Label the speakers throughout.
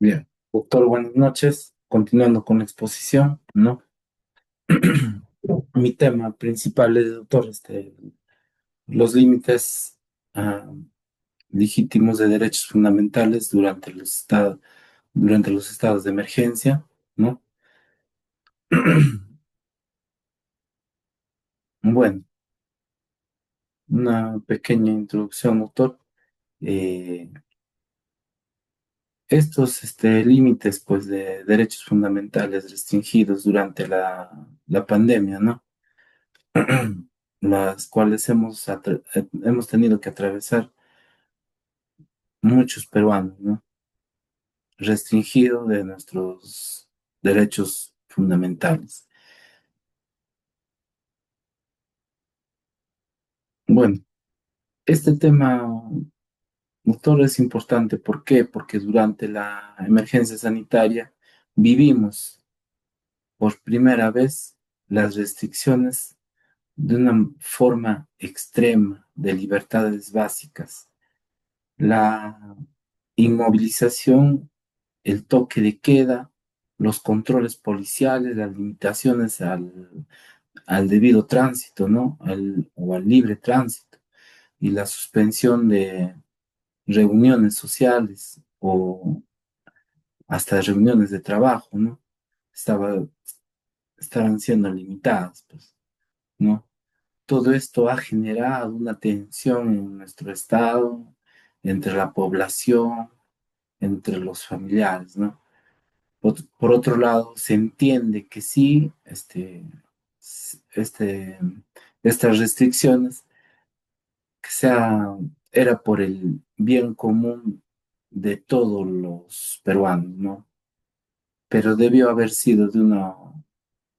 Speaker 1: Bien, doctor, buenas noches. Continuando con la exposición, ¿no? Mi tema principal es, doctor, los límites ah, legítimos de derechos fundamentales durante los estados de emergencia, ¿no? Bueno, una pequeña introducción, doctor. Eh, Estos límites, pues, de derechos fundamentales restringidos durante la pandemia, ¿no? Las cuales hemos tenido que atravesar muchos peruanos, ¿no? Restringido de nuestros derechos fundamentales. Bueno, este tema, doctor, es importante. ¿Por qué? Porque durante la emergencia sanitaria vivimos por primera vez las restricciones de una forma extrema de libertades básicas. La inmovilización, el toque de queda, los controles policiales, las limitaciones al debido tránsito, ¿no? O al libre tránsito, y la suspensión de reuniones sociales o hasta reuniones de trabajo, ¿no? Estaba, estaban siendo limitadas, pues, ¿no? Todo esto ha generado una tensión en nuestro estado, entre la población, entre los familiares, ¿no? Por otro lado, se entiende que sí, s- este, estas restricciones que era por el bien común de todos los peruanos, ¿no? Pero debió haber sido de una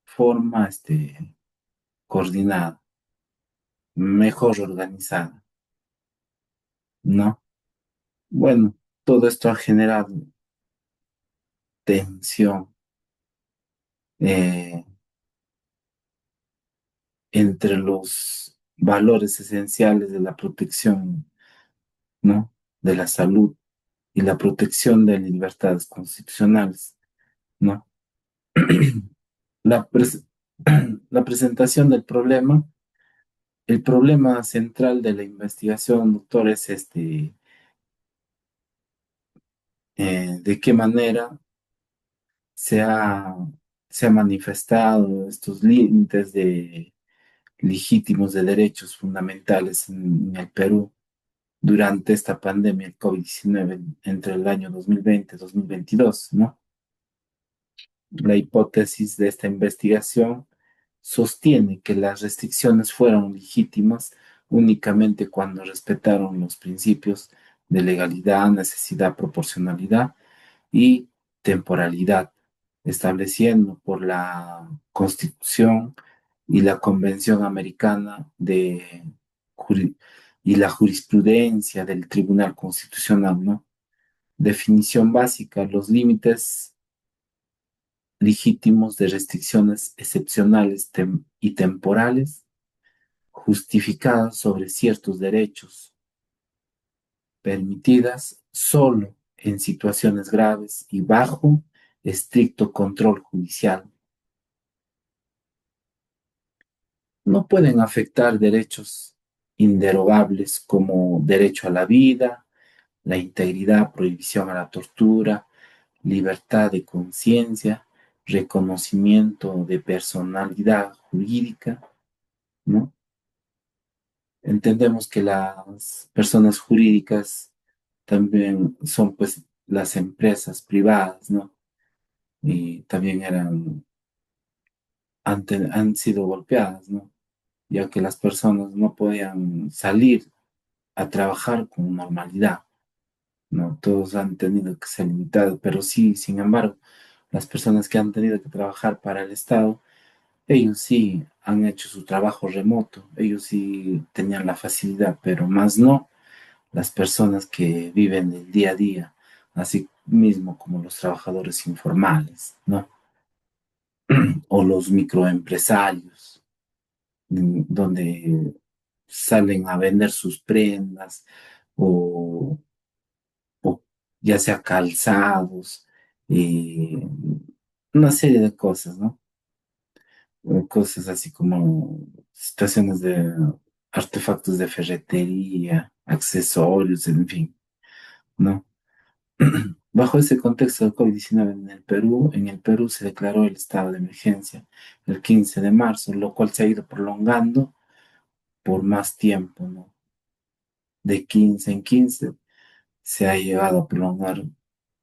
Speaker 1: forma, coordinada, mejor organizada, ¿no? Bueno, todo esto ha generado tensión eh, entre los valores esenciales de la protección, ¿no? De la salud y la protección de libertades constitucionales, ¿no? La, pres- la presentación del problema, el problema central de la investigación, doctor, es de qué manera se ha, se ha manifestado estos límites legítimos de derechos fundamentales en el Perú durante esta pandemia del COVID-19 entre el año 2020 y 2022, ¿no? La hipótesis de esta investigación sostiene que las restricciones fueron legítimas únicamente cuando respetaron los principios de legalidad, necesidad, proporcionalidad y temporalidad, estableciendo por la Constitución y la Convención Americana Juri- y la jurisprudencia del Tribunal Constitucional, ¿no? Definición básica: los límites legítimos de restricciones excepcionales y temporales justificadas sobre ciertos derechos, permitidas solo en situaciones graves y bajo estricto control judicial. No pueden afectar derechos inderogables como derecho a la vida, la integridad, prohibición a la tortura, libertad de conciencia, reconocimiento de personalidad jurídica, ¿no? Entendemos que las personas jurídicas también son, pues, las empresas privadas, ¿no? Y también han sido golpeadas, ¿no? Ya que las personas no podían salir a trabajar con normalidad, ¿no? Todos han tenido que ser limitados, pero sí, sin embargo, las personas que han tenido que trabajar para el Estado, ellos sí han hecho su trabajo remoto, ellos sí tenían la facilidad, pero más no las personas que viven el día a día, así mismo como los trabajadores informales, ¿no? O los microempresarios, donde salen a vender sus prendas o, o ya sea calzados. y una serie de cosas, ¿no? Cosas así como situaciones de artefactos de ferretería, accesorios, en fin, ¿no? Bajo ese contexto del COVID-19 en el Perú se declaró el estado de emergencia el 15 de marzo, lo cual se ha ido prolongando por más tiempo, ¿no? De 15 en 15 se ha llegado a prolongar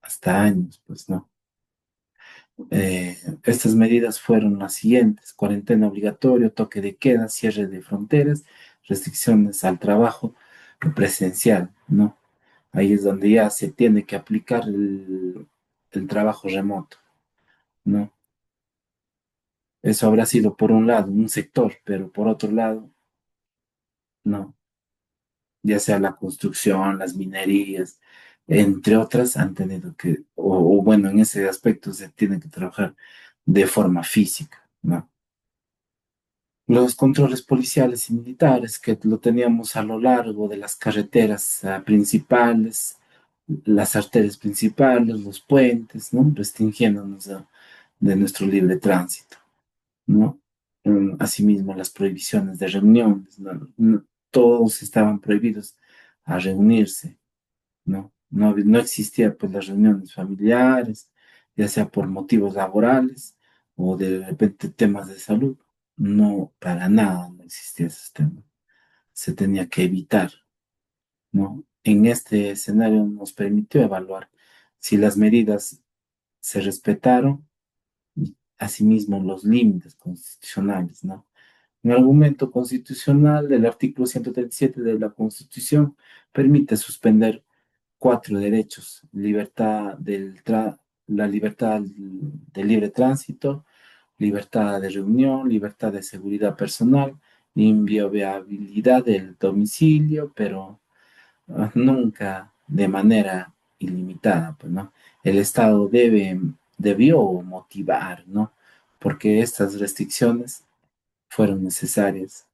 Speaker 1: hasta años, pues, ¿no? Estas medidas fueron las siguientes: cuarentena obligatoria, toque de queda, cierre de fronteras, restricciones al trabajo presencial, ¿no? Ahí es donde ya se tiene que aplicar el trabajo remoto, ¿no? Eso habrá sido por un lado, un sector, pero por otro lado, no, ya sea la construcción, las minerías, entre otras, han tenido que, o bueno, en ese aspecto se tiene que trabajar de forma física, ¿no? Los controles policiales y militares que lo teníamos a lo largo de las carreteras principales, las arterias principales, los puentes, ¿no? Restringiéndonos de nuestro libre tránsito, ¿no? Asimismo, las prohibiciones de reuniones, ¿no? Todos estaban prohibidos a reunirse, ¿no? No existía pues las reuniones familiares, ya sea por motivos laborales o de repente temas de salud. No, para nada no existía ese tema. Se tenía que evitar, ¿no? En este escenario nos permitió evaluar si las medidas se respetaron y asimismo los límites constitucionales, ¿no? Un argumento constitucional del artículo 137 de la Constitución permite suspender cuatro derechos: la libertad de libre tránsito, libertad de reunión, libertad de seguridad personal, inviolabilidad del domicilio, pero nunca de manera ilimitada, pues, ¿no? El Estado debió motivar, ¿no? Porque estas restricciones fueron necesarias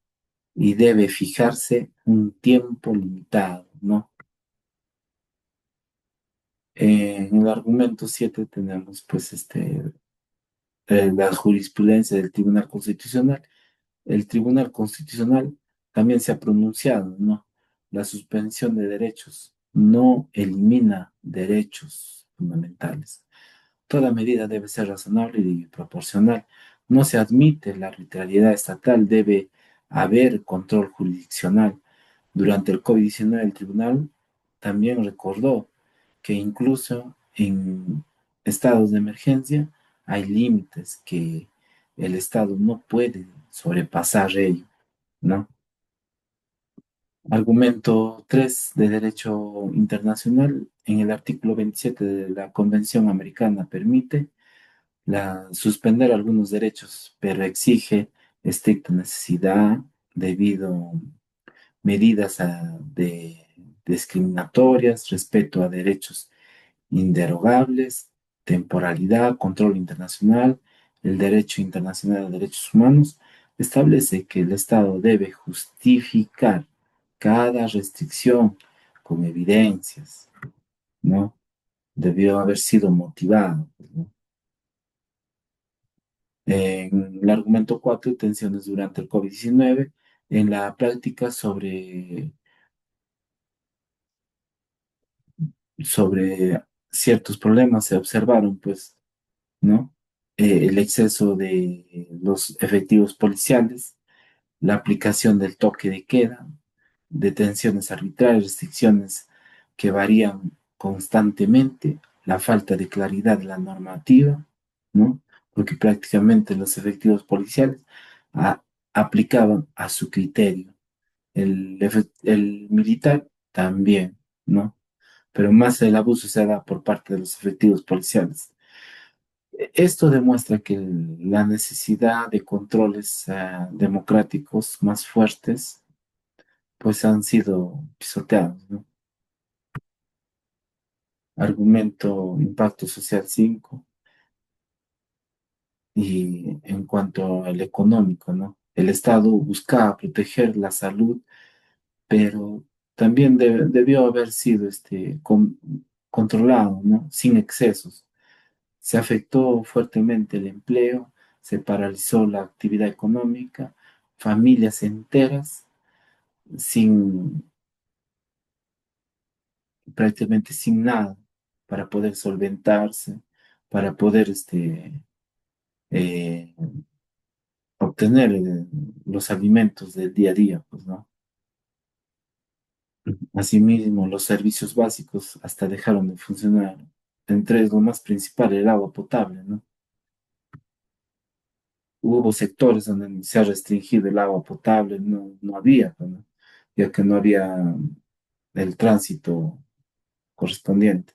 Speaker 1: y debe fijarse un tiempo limitado, ¿no? En el argumento 7 tenemos pues la jurisprudencia del Tribunal Constitucional. El Tribunal Constitucional también se ha pronunciado, ¿no? La suspensión de derechos no elimina derechos fundamentales. Toda medida debe ser razonable y proporcional. No se admite la arbitrariedad estatal, debe haber control jurisdiccional. Durante el COVID-19, el tribunal también recordó que incluso en estados de emergencia hay límites que el Estado no puede sobrepasar ello, ¿no? Argumento 3 de Derecho Internacional. En el artículo 27 de la Convención Americana permite suspender algunos derechos, pero exige estricta necesidad debido medidas discriminatorias, respeto a derechos inderogables, temporalidad, control internacional. El derecho internacional de derechos humanos establece que el Estado debe justificar cada restricción con evidencias, ¿no? Debió haber sido motivado, pues, ¿no? En el argumento 4, tensiones durante el COVID-19, en la práctica sobre ciertos problemas se observaron, pues, ¿no? El exceso de los efectivos policiales, la aplicación del toque de queda, detenciones arbitrarias, restricciones que varían constantemente, la falta de claridad de la normativa, ¿no? Porque prácticamente los efectivos policiales a- aplicaban a su criterio. El militar también, ¿no? Pero más el abuso se da por parte de los efectivos policiales. Esto demuestra que la necesidad de controles democráticos más fuertes pues han sido pisoteados, ¿no? Argumento impacto social 5 y en cuanto al económico, ¿no? El Estado buscaba proteger la salud, pero también debió haber sido controlado, ¿no? Sin excesos. Se afectó fuertemente el empleo, se paralizó la actividad económica, familias enteras sin prácticamente sin nada para poder solventarse, para poder eh, obtener los alimentos del día a día, pues, ¿no? Asimismo, los servicios básicos hasta dejaron de funcionar. Entre lo más principal, el agua potable, ¿no? Hubo sectores donde se ha restringido el agua potable, no había, pues, ¿no? Ya que no había el tránsito correspondiente.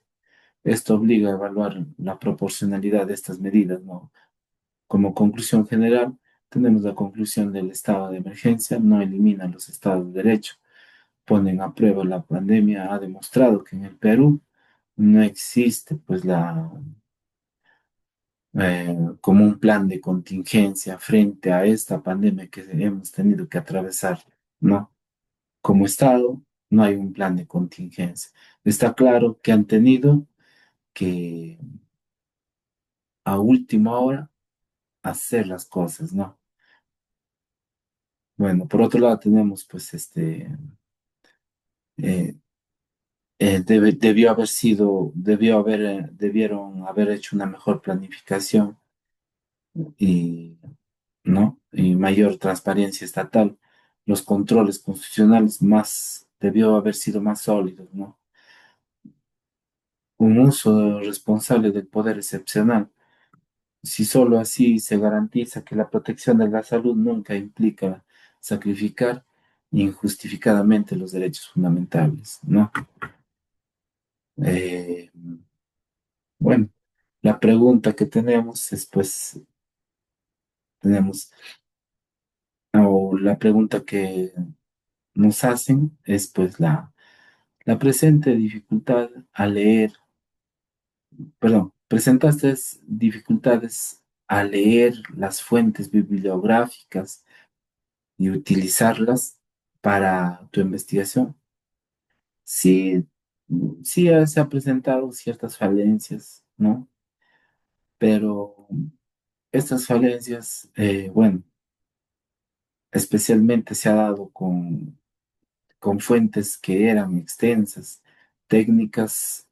Speaker 1: Esto obliga a evaluar la proporcionalidad de estas medidas, ¿no? Como conclusión general, tenemos la conclusión del estado de emergencia, no elimina los estados de derecho, ponen a prueba la pandemia, ha demostrado que en el Perú no existe pues como un plan de contingencia frente a esta pandemia que hemos tenido que atravesar, ¿no? Como Estado no hay un plan de contingencia. Está claro que han tenido que a última hora hacer las cosas, ¿no? Bueno, por otro lado tenemos pues eh, debieron haber hecho una mejor planificación y, ¿no? Y mayor transparencia estatal. Los controles constitucionales debió haber sido más sólidos, ¿no? Un uso responsable del poder excepcional. Si solo así se garantiza que la protección de la salud nunca implica sacrificar injustificadamente los derechos fundamentales, ¿no? Eh, bueno, la pregunta que tenemos es, pues, tenemos, o la pregunta que nos hacen es, pues, la presente dificultad a leer, perdón, presentaste dificultades a leer las fuentes bibliográficas y utilizarlas para tu investigación. Sí, sí se ha presentado ciertas falencias, ¿no? Pero estas falencias, bueno, especialmente se ha dado con fuentes que eran extensas, técnicas,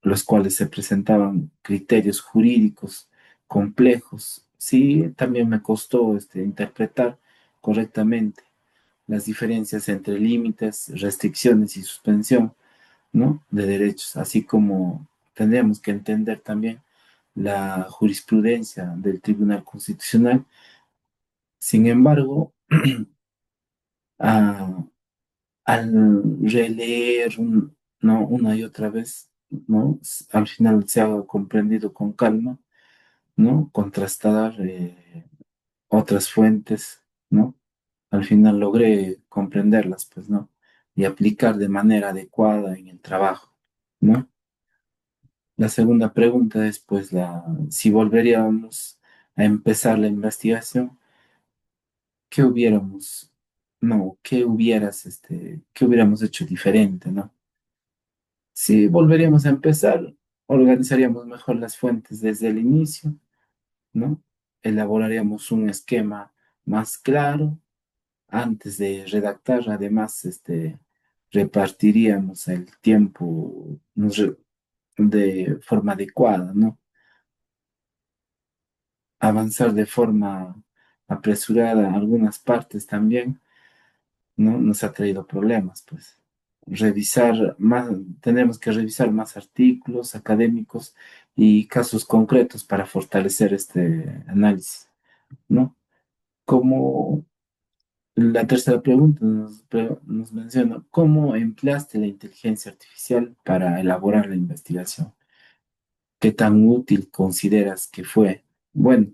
Speaker 1: los cuales se presentaban criterios jurídicos complejos. Sí, también me costó interpretar correctamente las diferencias entre límites, restricciones y suspensión, ¿no? De derechos, así como tendríamos que entender también la jurisprudencia del Tribunal Constitucional. Sin embargo, a- al releer ¿no? Una y otra vez, ¿no? Al final se ha comprendido con calma, ¿no? Contrastar otras fuentes, ¿no? Al final logré comprenderlas, pues, ¿no? Y aplicar de manera adecuada en el trabajo, ¿no? La segunda pregunta es, pues, si volveríamos a empezar la investigación, ¿qué hubiéramos, no, qué hubiéramos hecho diferente, ¿no? Si volveríamos a empezar, organizaríamos mejor las fuentes desde el inicio, ¿no? Elaboraríamos un esquema más claro antes de redactar. Además, repartiríamos el tiempo de forma adecuada, ¿no? Avanzar de forma apresurada en algunas partes también, ¿no? Nos ha traído problemas, pues. Revisar más, tenemos que revisar más artículos académicos y casos concretos para fortalecer este análisis, ¿no? Como la tercera pregunta nos menciona, ¿cómo empleaste la inteligencia artificial para elaborar la investigación? ¿Qué tan útil consideras que fue? Bueno,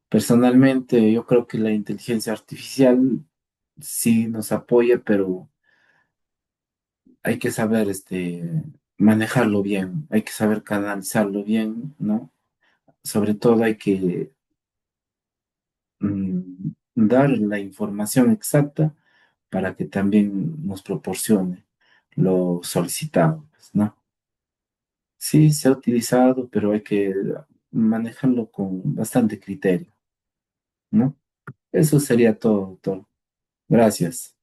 Speaker 1: personalmente yo creo que la inteligencia artificial sí nos apoya, pero hay que saber manejarlo bien, hay que saber canalizarlo bien, ¿no? Sobre todo hay que dar la información exacta para que también nos proporcione lo solicitado, pues, ¿no? Sí, se ha utilizado, pero hay que manejarlo con bastante criterio, ¿no? Eso sería todo, todo. Gracias.